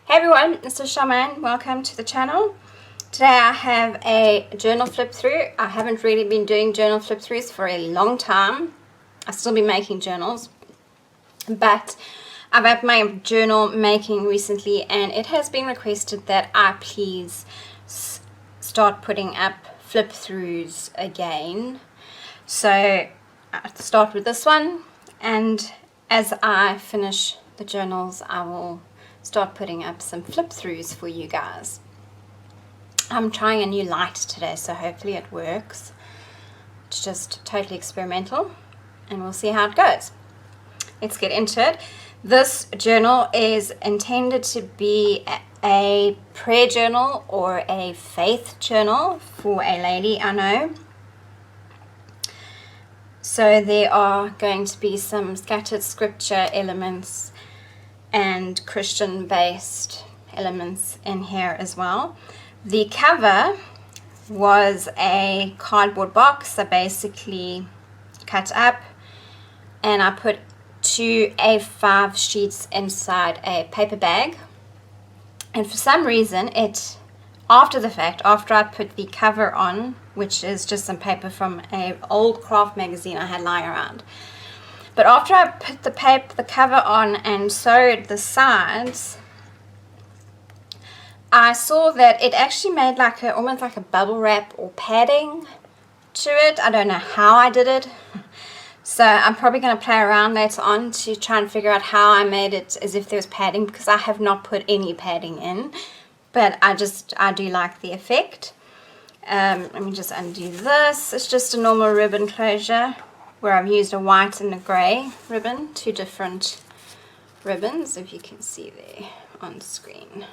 Hey everyone, this is Shaman. Welcome to the channel. Today I have a journal flip through. I haven't really been doing journal flip throughs for a long time. I've still been making journals, but I've had my journal making recently and it has been requested that I please start putting up flip throughs again. So I'll start with this one, and as I finish the journals I will start putting up some flip throughs for you guys. I'm trying a new light today, so hopefully it works. It's just totally experimental and we'll see how it goes. Let's get into it. This journal is intended to be a prayer journal or a faith journal for a lady I know. So there are going to be some scattered scripture elements and Christian based elements in here as well. The cover was a cardboard box I basically cut up, and I put 2 A5 sheets inside a paper bag, and for some reason after I put the cover on, which is just some paper from an old craft magazine I had lying around, but after I put the cover on and sewed the sides, I saw that it actually made almost like a bubble wrap or padding to it. I don't know how I did it. So I'm probably going to play around later on to try and figure out how I made it as if there was padding, because I have not put any padding in. But I do like the effect. Let me just undo this. It's just a normal ribbon closure where I've used a white and a grey ribbon, 2 different ribbons, if you can see there on screen.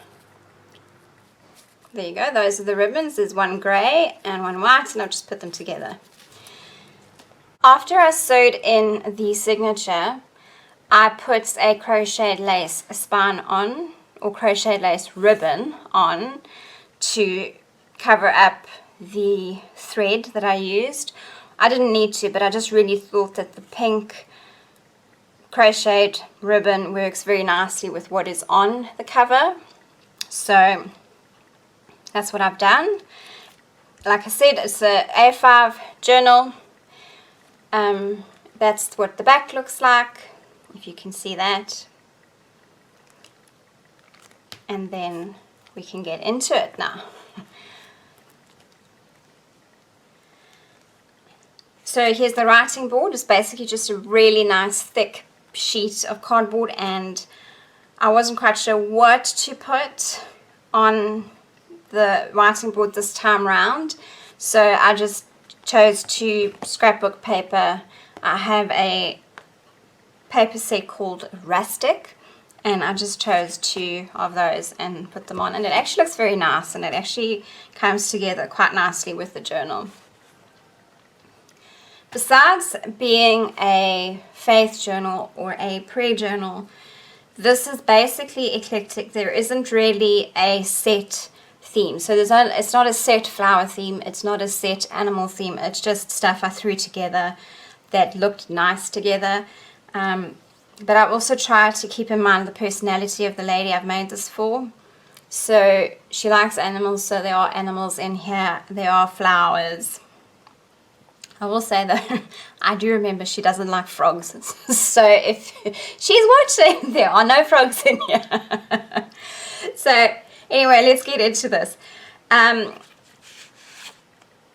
There you go, those are the ribbons. There's one grey and one white, and I've just put them together. After I sewed in the signature, I put a crocheted lace spine on, or crocheted lace ribbon on, to cover up the thread that I used. I didn't need to, but I just really thought that the pink crocheted ribbon works very nicely with what is on the cover. So that's what I've done. Like I said, it's a A5 journal. That's what the back looks like, if you can see that. And then we can get into it now. So here's the writing board. It's basically just a really nice thick sheet of cardboard, and I wasn't quite sure what to put on the writing board this time round, so I just chose 2 scrapbook paper. I have a paper set called Rustic, and I just chose 2 of those and put them on, and it actually looks very nice, and it actually comes together quite nicely with the journal. Besides being a faith journal or a prayer journal, this is basically eclectic. There isn't really a set theme. So it's not a set flower theme, it's not a set animal theme, it's just stuff I threw together that looked nice together. But I've also tried to keep in mind the personality of the lady I've made this for. So she likes animals, so there are animals in here, there are flowers. I will say though, I do remember she doesn't like frogs. So if she's watching, there are no frogs in here. So anyway, let's get into this.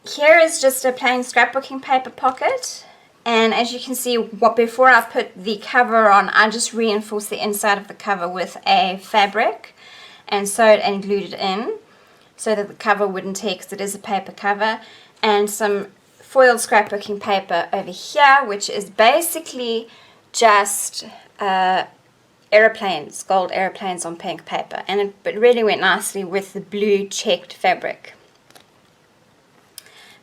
Here is just a plain scrapbooking paper pocket. And as you can see, before I put the cover on, I just reinforced the inside of the cover with a fabric and sewed and glued it in so that the cover wouldn't tear, because it is a paper cover. And some foiled scrapbooking paper over here, which is basically just aeroplanes, gold aeroplanes on pink paper, and it really went nicely with the blue checked fabric.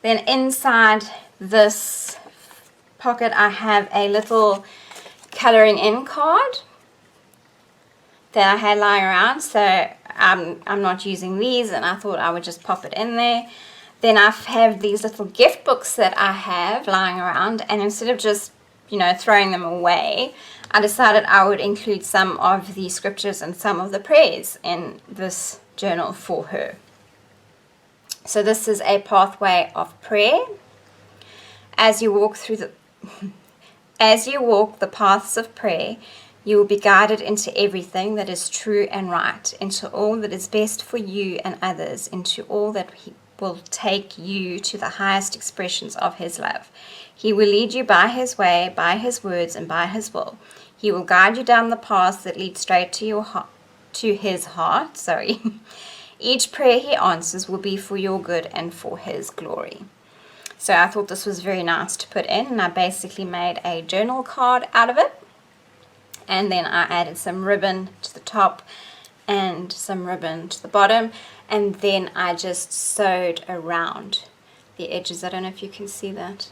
Then inside this pocket I have a little colouring in card that I had lying around, so I'm not using these, and I thought I would just pop it in there. Then I have these little gift books that I have lying around, and instead of just you know, throwing them away, I decided I would include some of the scriptures and some of the prayers in this journal for her. So this is a pathway of prayer. As you walk the paths of prayer, you will be guided into everything that is true and right, into all that is best for you and others, into all that will take you to the highest expressions of his love. He will lead you by his way, by his words, and by his will. He will guide you down the paths that lead straight to your heart, to his heart. Each prayer he answers will be for your good and for his glory. So I thought this was very nice to put in, and I basically made a journal card out of it. And then I added some ribbon to the top and some ribbon to the bottom, and then I just sewed around the edges. I don't know if you can see that.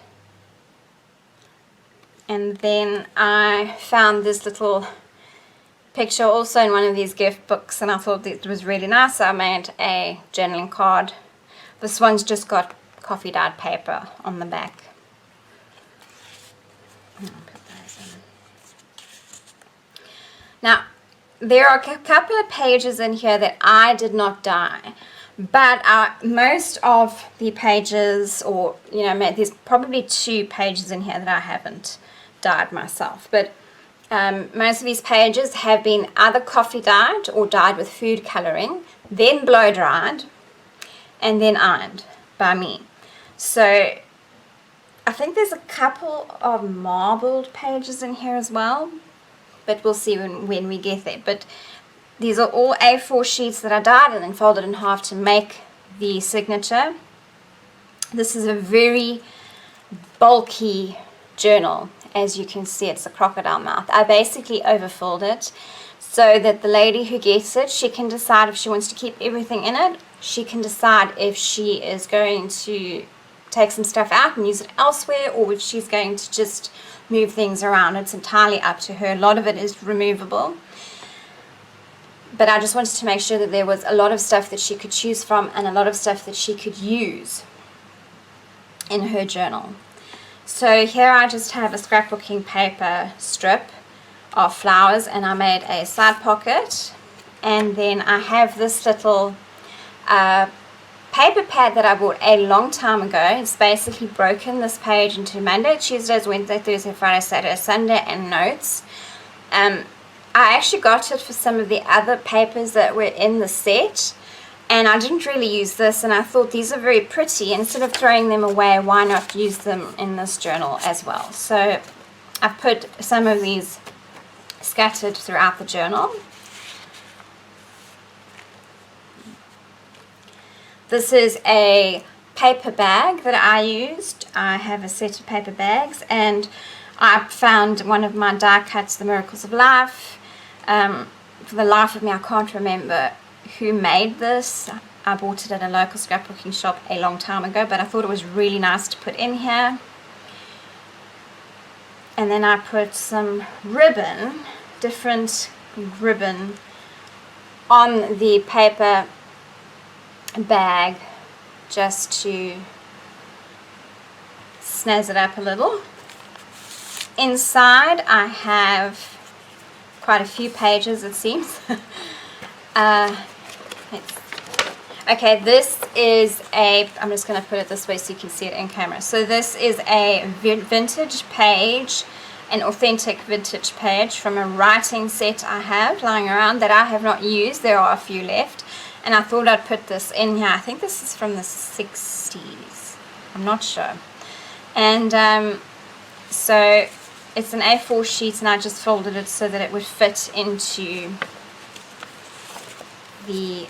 And then I found this little picture also in one of these gift books, and I thought it was really nice, so I made a journaling card. This one's just got coffee dyed paper on the back. I'll put those in. Now, there are a couple of pages in here that I did not dye, but most of the pages, or you know, there's probably 2 pages in here that I haven't dyed myself, but most of these pages have been either coffee dyed or dyed with food coloring, then blow dried, and then ironed by me. So I think there's a couple of marbled pages in here as well, but we'll see when we get there. But these are all A4 sheets that I dyed and then folded in half to make the signature. This is a very bulky journal. As you can see, it's a crocodile mouth. I basically overfilled it so that the lady who gets it, she can decide if she wants to keep everything in it. She can decide if she is going to take some stuff out and use it elsewhere, or if she's going to just move things around. It's entirely up to her. A lot of it is removable, but I just wanted to make sure that there was a lot of stuff that she could choose from and a lot of stuff that she could use in her journal. So here I just have a scrapbooking paper strip of flowers, and I made a side pocket, and then I have this little paper pad that I bought a long time ago. It's basically broken this page into Monday, Tuesdays, Wednesday, Thursday, Friday, Saturday, Sunday, and notes. I actually got it for some of the other papers that were in the set, and I didn't really use this, and I thought these are very pretty. Instead of throwing them away, why not use them in this journal as well? So I've put some of these scattered throughout the journal. This is a paper bag that I used. I have a set of paper bags, and I found one of my die cuts, The Miracles of Life. For the life of me, I can't remember who made this. I bought it at a local scrapbooking shop a long time ago, but I thought it was really nice to put in here. And then I put some ribbon, different ribbon, on the paper bag just to snazz it up a little. Inside I have quite a few pages, it seems. Okay, this is I'm just going to put it this way so you can see it in camera. So this is a vintage page, an authentic vintage page from a writing set I have lying around that I have not used. There are a few left, and I thought I'd put this in here. I think this is from the 60s. I'm not sure. And so it's an A4 sheet, and I just folded it so that it would fit into the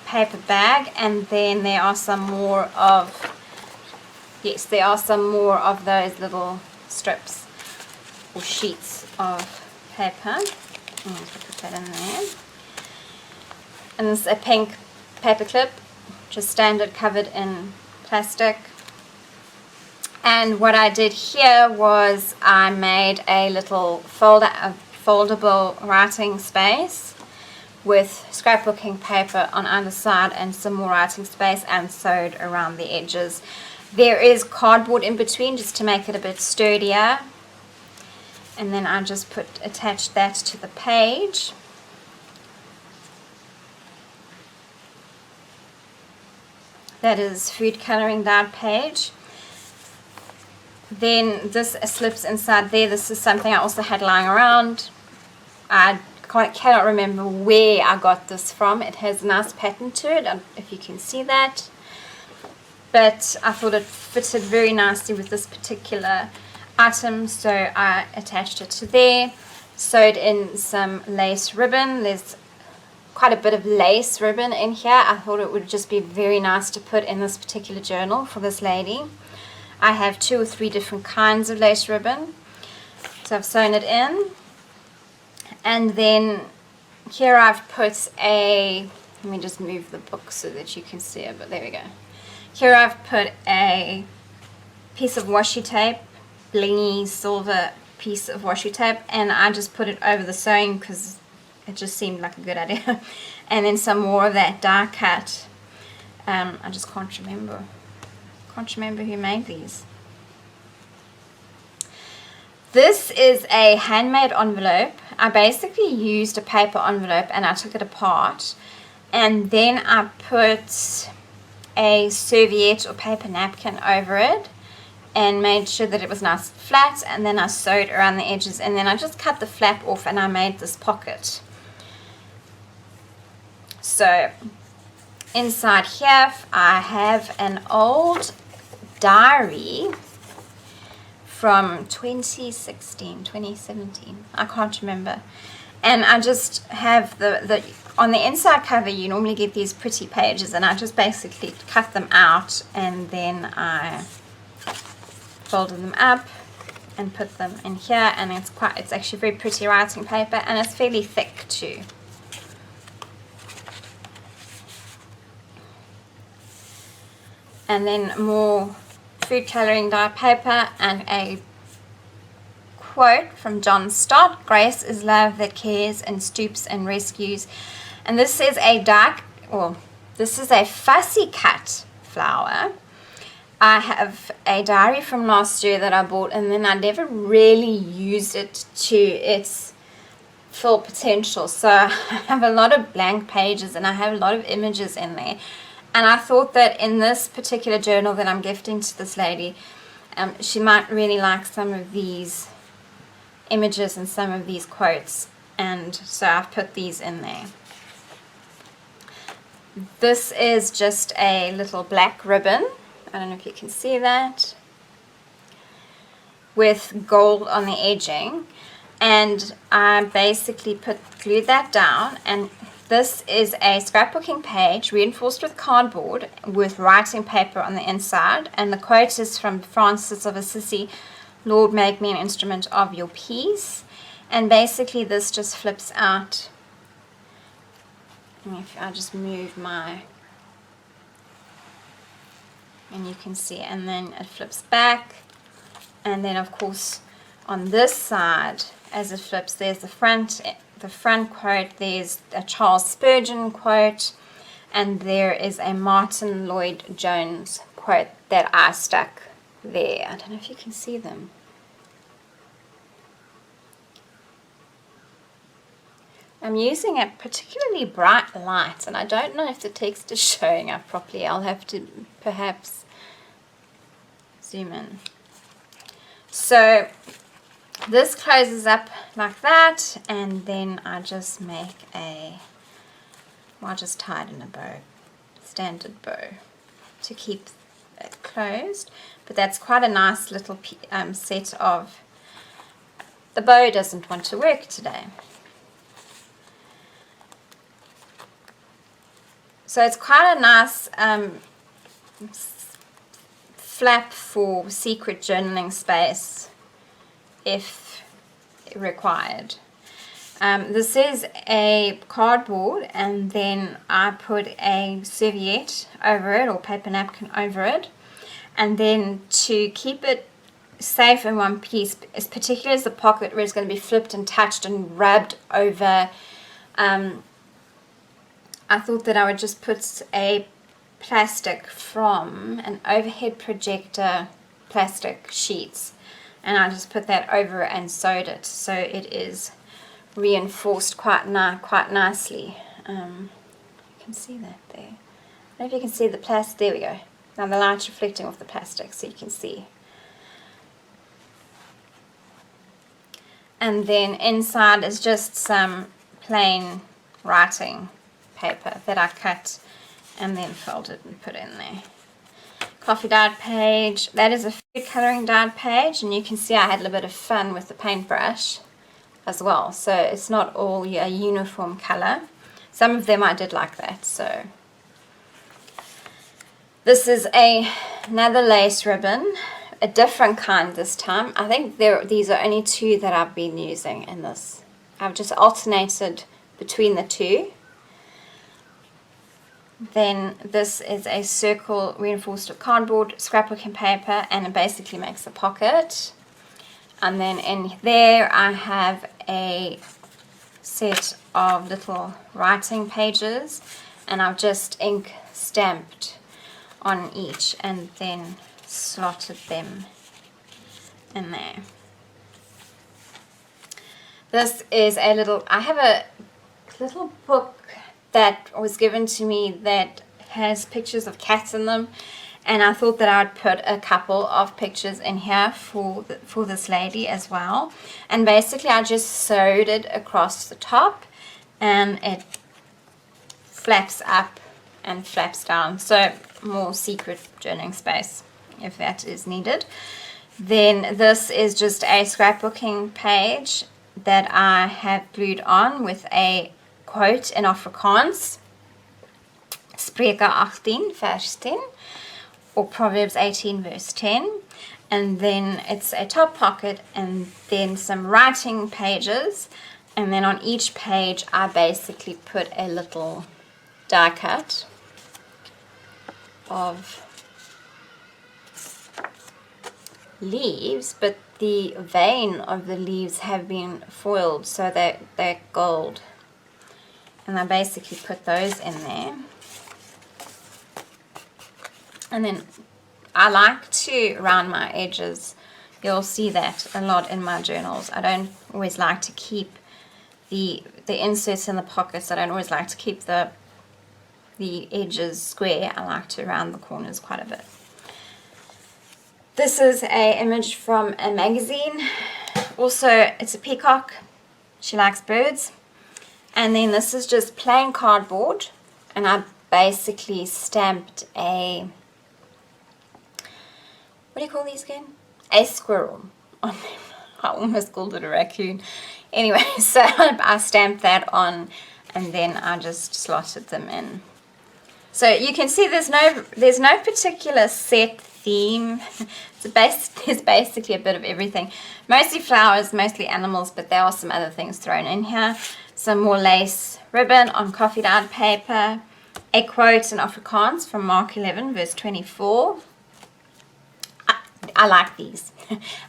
paper bag. And then there are some more of, yes, there are some more of those little strips or sheets of paper. I'm going to put that in there. And this is a pink paper clip, just standard, covered in plastic. And what I did here was I made a little foldable writing space with scrapbooking paper on either side and some more writing space, and sewed around the edges. There is cardboard in between just to make it a bit sturdier. And then I just attached that to the page. That is food coloring dyed page. Then this slips inside there. This is something I also had lying around. I cannot remember where I got this from. It has a nice pattern to it, if you can see that. But I thought it fitted very nicely with this particular item, so I attached it to there. Sewed in some lace ribbon. There's quite a bit of lace ribbon in here. I thought it would just be very nice to put in this particular journal for this lady. I have 2 or 3 different kinds of lace ribbon, so I've sewn it in. And then here I've put let me just move the book so that you can see it, but there we go. Here I've put a piece of washi tape, blingy silver piece of washi tape, and I just put it over the sewing because it just seemed like a good idea. And then some more of that die cut. I just can't remember who made these. This is a handmade envelope. I basically used a paper envelope and I took it apart, and then I put a serviette or paper napkin over it and made sure that it was nice and flat, and then I sewed around the edges, and then I just cut the flap off and I made this pocket. So inside here I have an old diary from 2017, I can't remember. And I just have on the inside cover you normally get these pretty pages, and I just basically cut them out and then I folded them up and put them in here, and it's actually very pretty writing paper, and it's fairly thick too. And then more food coloring dyed paper and a quote from John Stott: "Grace is love that cares and stoops and rescues." And this is this is a fussy cut flower. I have a diary from last year that I bought, and then I never really used it to its full potential. So I have a lot of blank pages and I have a lot of images in there. And I thought that in this particular journal that I'm gifting to this lady, she might really like some of these images and some of these quotes, and so I've put these in there. This is just a little black ribbon, I don't know if you can see that, with gold on the edging, and I basically glued that down. And this is a scrapbooking page reinforced with cardboard with writing paper on the inside, and the quote is from Francis of Assisi: "Lord, make me an instrument of your peace." And basically this just flips out. And if I just move and you can see, and then it flips back, and then of course on this side as it flips, there's the front quote, there's a Charles Spurgeon quote, and there is a Martin Lloyd-Jones quote that I stuck there. I don't know if you can see them. I'm using a particularly bright light, and I don't know if the text is showing up properly. I'll have to perhaps zoom in. So this closes up like that, and then I just make I just tie it in a bow, standard bow, to keep it closed. But that's quite a nice little set of. The bow doesn't want to work today. So it's quite a nice flap for secret journaling space if required. This is a cardboard, and then I put a serviette over it, or paper napkin over it, and then to keep it safe in one piece, particularly as the pocket where it's going to be flipped and touched and rubbed over, I thought that I would just put a plastic from an overhead projector plastic sheets, and I just put that over it and sewed it so it is reinforced quite nicely. You can see that there. I don't know if you can see the plastic. There we go. Now the light's reflecting off the plastic so you can see. And then inside is just some plain writing paper that I cut and then folded and put in there. Coffee dyed page. That is a food colouring dyed page, and you can see I had a little bit of fun with the paintbrush as well. So it's not all a uniform colour. Some of them I did like that. So this is another lace ribbon, a different kind this time. I think these are only two that I've been using in this. I've just alternated between the two. Then this is a circle reinforced with cardboard, scrapbooking paper, and it basically makes a pocket. And then in there I have a set of little writing pages, and I've just ink stamped on each and then slotted them in there. This is a little, I have a little book that was given to me that has pictures of cats in them, and I thought that I'd put a couple of pictures in here for this lady as well. And basically I just sewed it across the top and it flaps up and flaps down, so more secret journaling space if that is needed. Then this is just a scrapbooking page that I have glued on with a quote in Afrikaans, Spreuke 18 vers 10, or Proverbs 18 verse 10. And then it's a top pocket and then some writing pages, and then on each page I basically put a little die cut of leaves, but the vein of the leaves have been foiled so that they're gold. And I basically put those in there. And then I like to round my edges. You'll see that a lot in my journals. I don't always like to keep the inserts in the pockets. I don't always like to keep the edges square. I like to round the corners quite a bit. This is an image from a magazine. Also, it's a peacock. She likes birds. And then this is just plain cardboard, and I basically stamped a, what do you call these again? A squirrel on them. I almost called it a raccoon. Anyway, so I stamped that on, and then I just slotted them in. So you can see there's no particular set theme. There's basically a bit of everything. Mostly flowers, mostly animals, but there are some other things thrown in here. Some more lace ribbon on coffee dyed paper, a quote in Afrikaans from Mark 11 verse 24. I like these.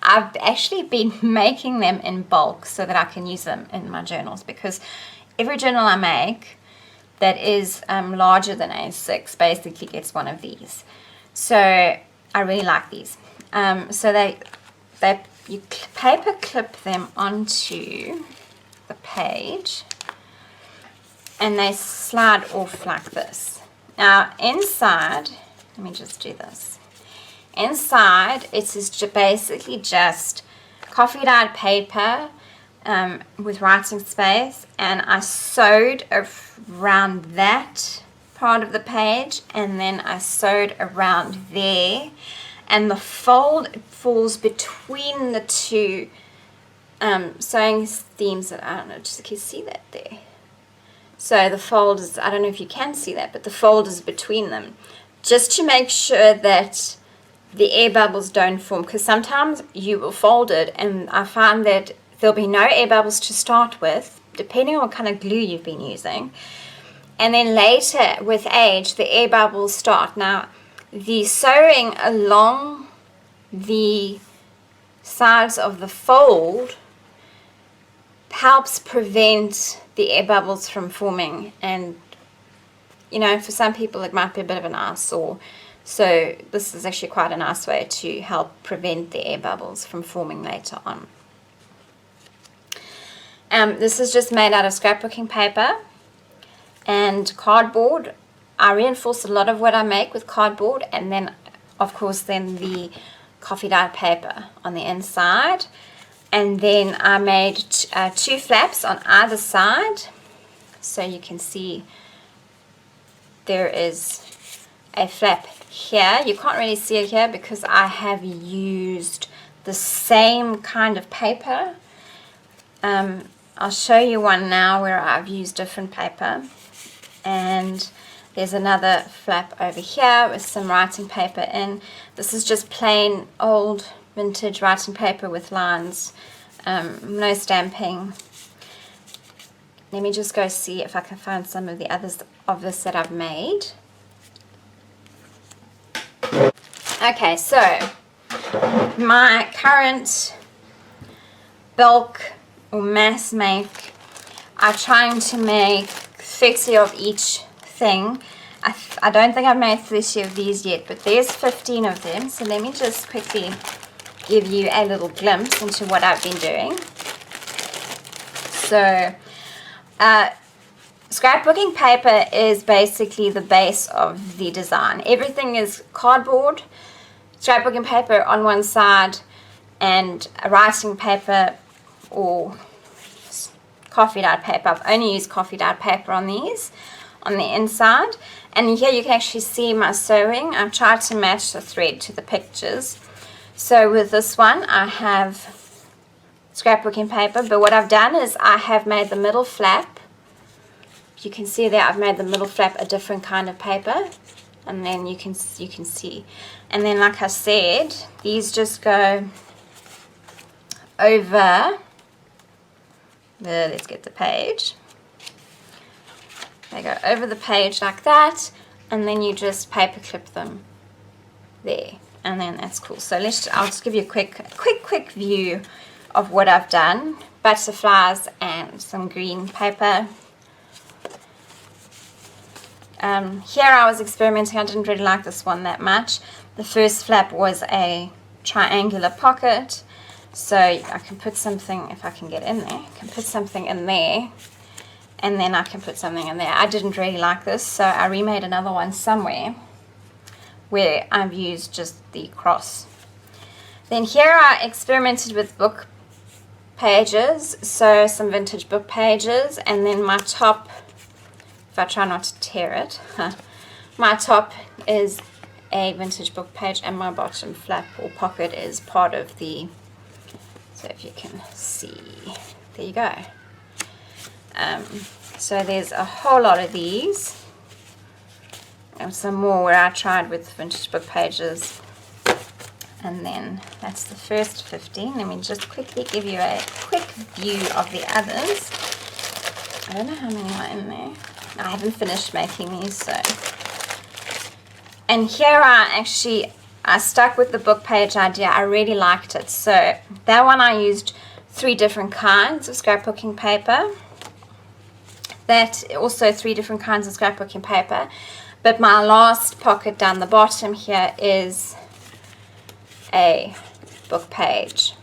I've actually been making them in bulk so that I can use them in my journals, because every journal I make that is larger than A6 basically gets one of these. So I really like these. So you paper clip them onto the page and they slide off like this. Now inside, let me just do this. Inside it is basically just coffee dyed paper with writing space, and I sewed around that part of the page, and then I sewed around there, and the fold falls between the two sewing themes that, I don't know, just can you see that there? So the fold is, I don't know if you can see that, but the fold is between them, just to make sure that the air bubbles don't form, because sometimes you will fold it and I find that there'll be no air bubbles to start with, depending on what kind of glue you've been using, and then later with age the air bubbles start. Now the sewing along the sides of the fold helps prevent the air bubbles from forming and you know, for some people it might be a bit of an eyesore. So this is actually quite a nice way to help prevent the air bubbles from forming later on. This is just made out of scrapbooking paper and cardboard. I reinforce a lot of what I make with cardboard, and then of course then the coffee dyed paper on the inside. And then I made 2 flaps on either side, so you can see there is a flap here. You can't really see it here because I have used the same kind of paper. I'll show you one now where I've used different paper. And there's another flap over here with some writing paper in. This is just plain old vintage writing paper with lines, no stamping. Let me just go see if I can find some of the others of this that I've made. Okay, so my current bulk or mass make, I'm trying to make 30 of each thing. I don't think I've made 30 of these yet, but there's 15 of them. So let me just quickly give you a little glimpse into what I've been doing. So scrapbooking paper is basically the base of the design. Everything is cardboard, scrapbooking paper on one side, and a writing paper or coffee dyed paper. I've only used coffee dyed paper on these, on the inside. And here you can actually see my sewing. I've tried to match the thread to the pictures. So with this one I have scrapbooking paper, but what I've done is I have made the middle flap. You can see there I've made the middle flap a different kind of paper, and then you can see. And then like I said, these just go over. Let's get the page. They go over the page like that, and then you just paper clip them there, and then that's cool. So I'll just give you a quick view of what I've done. Butterflies and some green paper. Here I was experimenting. I didn't really like this one that much. The first flap was a triangular pocket, so I can put something, if I can get in there, I can put something in there, and then I can put something in there. I didn't really like this, so I remade another one somewhere where I've used just the cross. Then here I experimented with book pages, so some vintage book pages, and then my top, if I try not to tear it, my top is a vintage book page, and my bottom flap or pocket is part of the, so if you can see, there you go. So there's a whole lot of these, and some more where I tried with vintage book pages. And then that's the first 15. Let me just quickly give you a quick view of the others. I don't know how many are in there. I haven't finished making these, so. And here I stuck with the book page idea. I really liked it. So that one I used 3 different kinds of scrapbooking paper. That also 3 different kinds of scrapbooking paper. But my last pocket down the bottom here is a book page,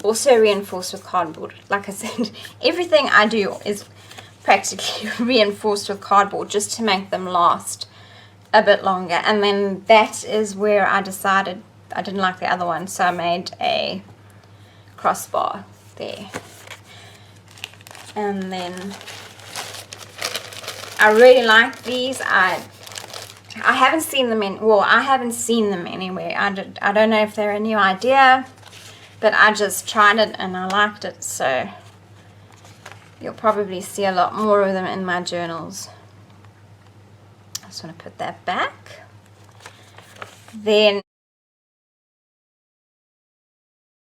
also reinforced with cardboard. Like I said, everything I do is practically reinforced with cardboard just to make them last a bit longer. And then that is where I decided I didn't like the other one, so I made a crossbar there. And then I really like these. I haven't seen them I haven't seen them anywhere. I don't know if they're a new idea, but I just tried it and I liked it, so you'll probably see a lot more of them in my journals. I just want to put that back. Then